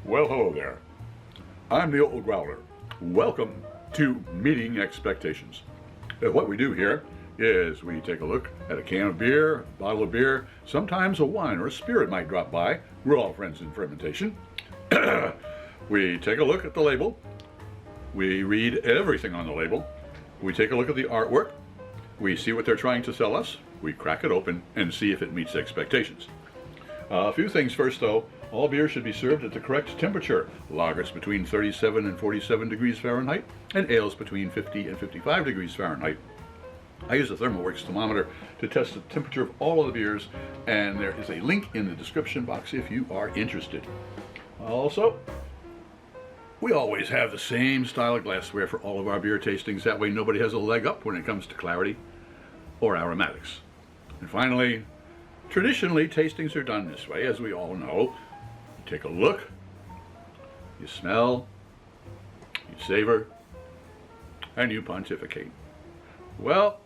Well, hello there. I'm the old Growler. Welcome to Meeting Expectations. What we do here is we take a look at a can of beer, a bottle of beer, sometimes a wine or a spirit might drop by. We're all friends in fermentation. We take a look at the label. We read everything on the label. We take a look at the artwork. We see what they're trying to sell us. We crack it open and see if it meets expectations. A few things first though. All beer should be served at the correct temperature. Lagers between 37 and 47 degrees Fahrenheit, and ales between 50 and 55 degrees Fahrenheit. I use a ThermalWorks thermometer to test the temperature of all of the beers, and there is a link in the description box if you are interested. Also, we always have the same style of glassware for all of our beer tastings. That way nobody has a leg up when it comes to clarity or aromatics. And finally, traditionally, tastings are done this way, as we all know. You take a look, you smell, you savor, and you pontificate. Well,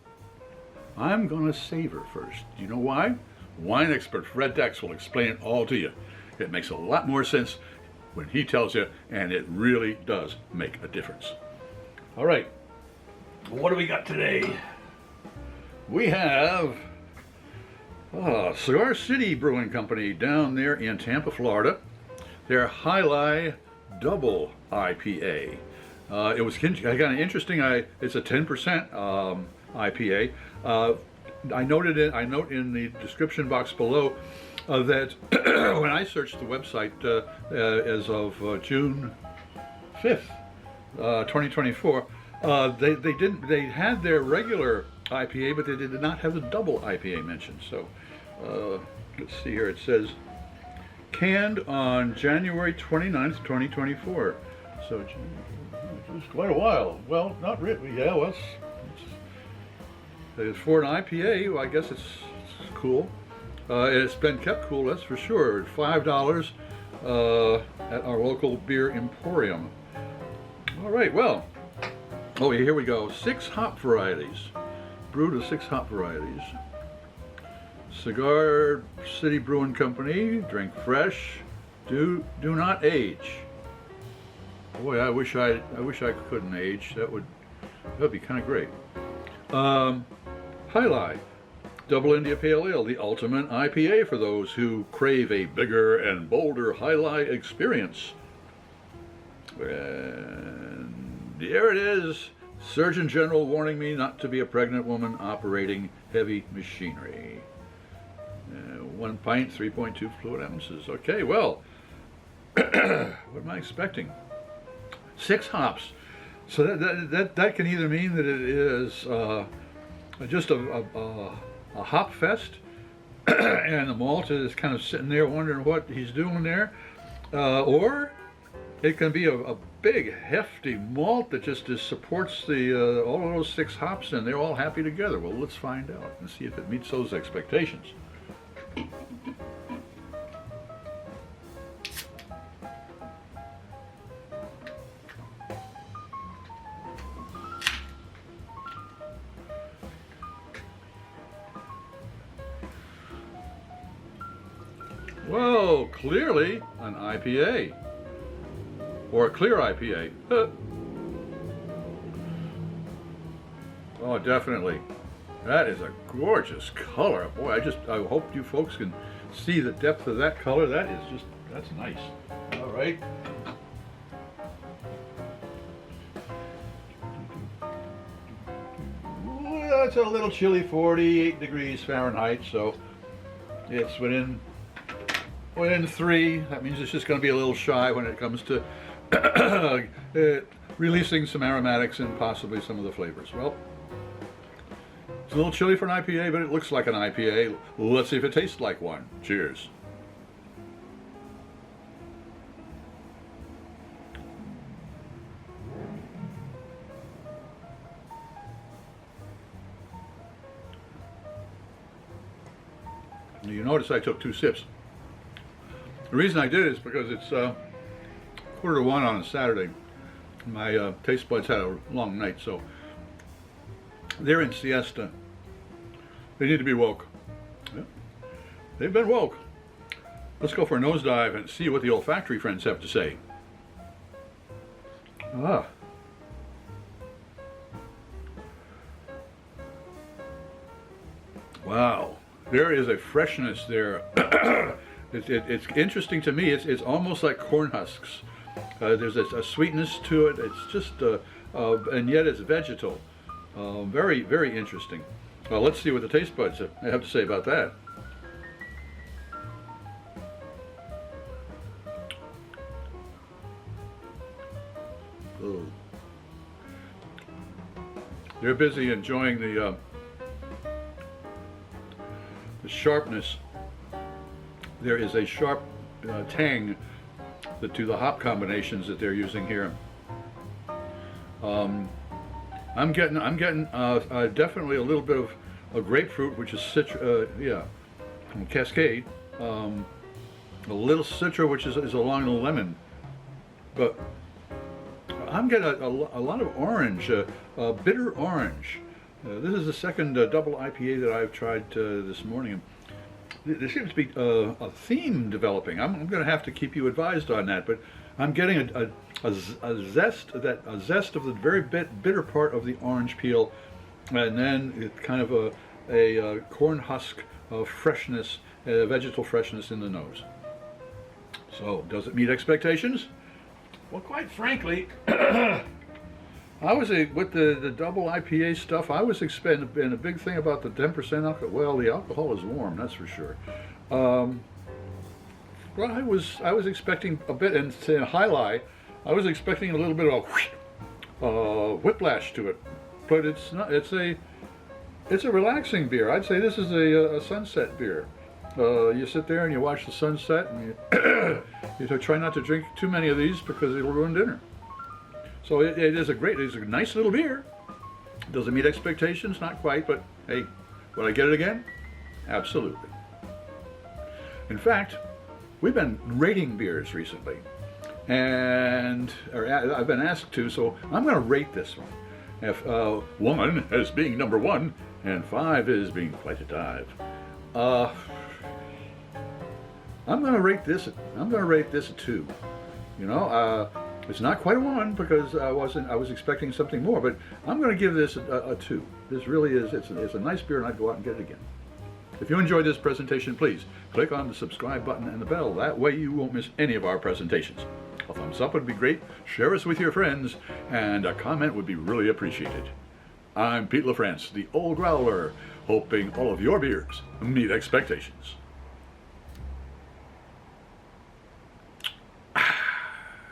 I'm going to savor first. Do you know why? Wine expert Fred Dex will explain it all to you. It makes a lot more sense when he tells you, and it really does make a difference. All right, what do we got today? We have Cigar City Brewing Company down there in Tampa, Florida. Their Alai Double IPA. It was kind of interesting. It's a 10% IPA. I note in the description box below that when I searched the website as of June 5th, 2024, they had their regular IPA, but they did not have the double IPA mentioned. So let's see here. It says canned on January 29th, 2024. So it's quite a while. Well, not really. Yeah, well, it's for an IPA. Well, I guess it's cool. It's been kept cool, that's for sure. $5 at our local beer emporium. All right, well, here we go. 6 hop varieties. Brewed of 6 hop varieties. Cigar City Brewing Company. Drink fresh. Do not age. Boy, I wish I couldn't age. That'd be kind of great. Alai Double India Pale Ale, the ultimate IPA for those who crave a bigger and bolder Alai experience. And here it is. Surgeon General warning me not to be a pregnant woman operating heavy machinery. 1 pint, 3.2 fluid ounces. Okay, well, what am I expecting? 6 hops. So that can either mean that it is just a hop fest, and the malt is kind of sitting there wondering what he's doing there, or it can be a big hefty malt that just supports the all of those 6 hops, and they're all happy together. Well, let's find out and see if it meets those expectations. Whoa, clearly an IPA. Or a clear IPA. Oh, definitely. That is a gorgeous color. Boy, I hope you folks can see the depth of that color. That's nice. All right. Well, it's a little chilly, 48 degrees Fahrenheit, so it's within 3. That means it's just going to be a little shy when it comes to releasing some aromatics and possibly some of the flavors. Well, it's a little chilly for an IPA, but it looks like an IPA. Let's see if it tastes like one. Cheers. You notice I took 2 sips. The reason I did is because it's 1:45 on a Saturday. My taste buds had a long night, so they're in siesta. They need to be woke. Yeah. They've been woke. Let's go for a nosedive and see what the olfactory friends have to say. Ah. Wow, there is a freshness there. It's interesting to me. It's almost like corn husks. There's a sweetness to it. It's just, and yet it's vegetal. Very, very interesting. Let's see what the taste buds have to say about that. Ooh. They're busy enjoying the sharpness. There is a sharp tang to the hop combinations that they're using here. I'm getting definitely a little bit of a grapefruit, which is Cascade. A little citra, which is along the lemon, but I'm getting a lot of orange, bitter orange. This is the second double IPA that I've tried this morning. There seems to be a theme developing. I'm going to have to keep you advised on that, but I'm getting a zest of the very bitter part of the orange peel, and then it's kind of a corn husk freshness, vegetal freshness in the nose. So, does it meet expectations? Well, quite frankly, I was with the double IPA stuff. I was expecting a big thing about the 10% alcohol. Well, the alcohol is warm, that's for sure. Well, I was expecting a bit, and in Alai, I was expecting a little bit of whiplash to it, but it's not. It's a relaxing beer. I'd say this is a sunset beer. You sit there and you watch the sunset, and you try not to drink too many of these because it'll ruin dinner. So it's a nice little beer. Does it meet expectations? Not quite, but hey, would I get it again? Absolutely. In fact, we've been rating beers recently, and I've been asked to, so I'm going to rate this one. If 1 as being number 1 and 5 is being quite a dive. I'm going to rate this a 2. You know, it's not quite a 1 because I was expecting something more, but I'm going to give this a 2. This really is, it's a nice beer, and I'd go out and get it again. If you enjoyed this presentation, please click on the subscribe button and the bell. That way you won't miss any of our presentations. A thumbs up would be great, share us with your friends, and a comment would be really appreciated. I'm Pete LaFrance, the Old Growler, hoping all of your beers meet expectations.